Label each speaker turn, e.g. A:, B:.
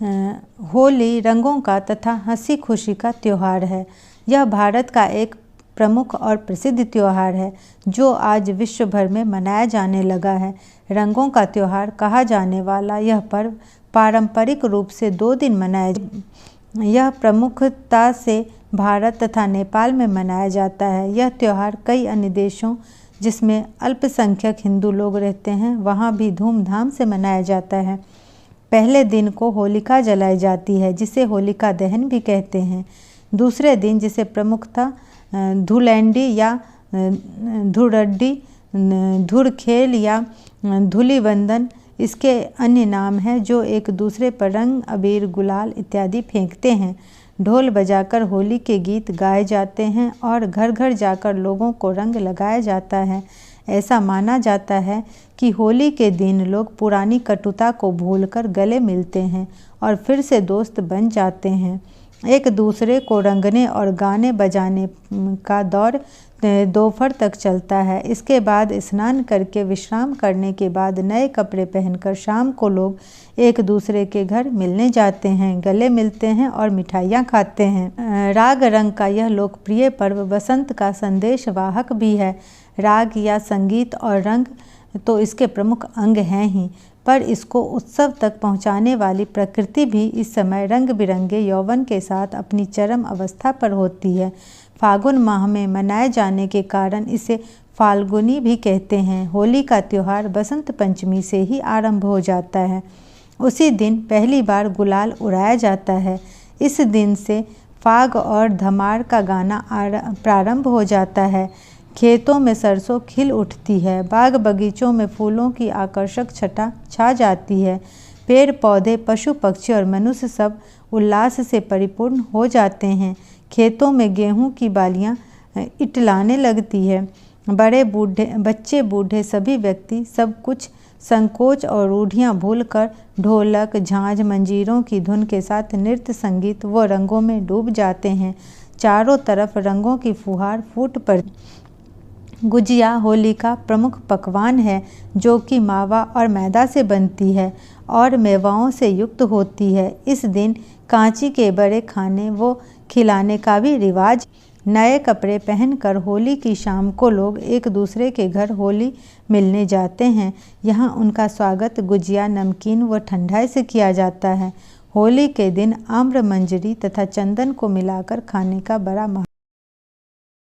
A: होली रंगों का तथा हंसी खुशी का त्यौहार है। यह भारत का एक प्रमुख और प्रसिद्ध त्यौहार है जो आज विश्व भर में मनाया जाने लगा है। रंगों का त्यौहार कहा जाने वाला यह पर्व पारंपरिक रूप से 2 दिन मनाया यह प्रमुखता से भारत तथा नेपाल में मनाया जाता है। यह त्यौहार कई अन्य देशों जिसमें अल्पसंख्यक हिंदू लोग रहते हैं वहाँ भी धूमधाम से मनाया जाता है। पहले दिन को होलिका जलाई जाती है जिसे होलिका दहन भी कहते हैं। दूसरे दिन जिसे प्रमुखता धुलैंडी या धुरड्डी, धुरखेल या धूलिवंदन इसके अन्य नाम हैं, जो एक दूसरे पर रंग अबीर गुलाल इत्यादि फेंकते हैं। ढोल बजाकर होली के गीत गाए जाते हैं और घर घर जाकर लोगों को रंग लगाया जाता है। ऐसा माना जाता है कि होली के दिन लोग पुरानी कटुता को भूलकर गले मिलते हैं और फिर से दोस्त बन जाते हैं। एक दूसरे को रंगने और गाने बजाने का दौर दोपहर तक चलता है। इसके बाद स्नान करके विश्राम करने के बाद नए कपड़े पहनकर शाम को लोग एक दूसरे के घर मिलने जाते हैं, गले मिलते हैं और मिठाइयाँ खाते हैं। राग रंग का यह लोकप्रिय पर्व बसंत का संदेशवाहक भी है। राग या संगीत और रंग तो इसके प्रमुख अंग हैं ही, पर इसको उत्सव तक पहुंचाने वाली प्रकृति भी इस समय रंग बिरंगे यौवन के साथ अपनी चरम अवस्था पर होती है। फागुन माह में मनाए जाने के कारण इसे फाल्गुनी भी कहते हैं। होली का त्यौहार बसंत पंचमी से ही आरंभ हो जाता है। उसी दिन पहली बार गुलाल उड़ाया जाता है। इस दिन से फाग और धमार का गाना प्रारंभ हो जाता है। खेतों में सरसों खिल उठती है, बाग बगीचों में फूलों की आकर्षक छटा छा जाती है। पेड़ पौधे, पशु पक्षी और मनुष्य सब उल्लास से परिपूर्ण हो जाते हैं। खेतों में गेहूं की बालियां इटलाने लगती है। बच्चे बूढ़े सभी व्यक्ति सब कुछ संकोच और रूढ़ियां भूलकर ढोलक, झांझ, मंजीरों की धुन के साथ नृत्य, संगीत व रंगों में डूब जाते हैं। चारों तरफ रंगों की फुहार फूट पड़ती। गुजिया होली का प्रमुख पकवान है जो कि मावा और मैदा से बनती है और मेवाओं से युक्त होती है। इस दिन कांची के बड़े खाने व खिलाने का भी रिवाज। नए कपड़े पहनकर होली की शाम को लोग एक दूसरे के घर होली मिलने जाते हैं। यहाँ उनका स्वागत गुजिया, नमकीन व ठंडाई से किया जाता है। होली के दिन आम्र, मंजरी तथा चंदन को मिलाकर खाने का बड़ा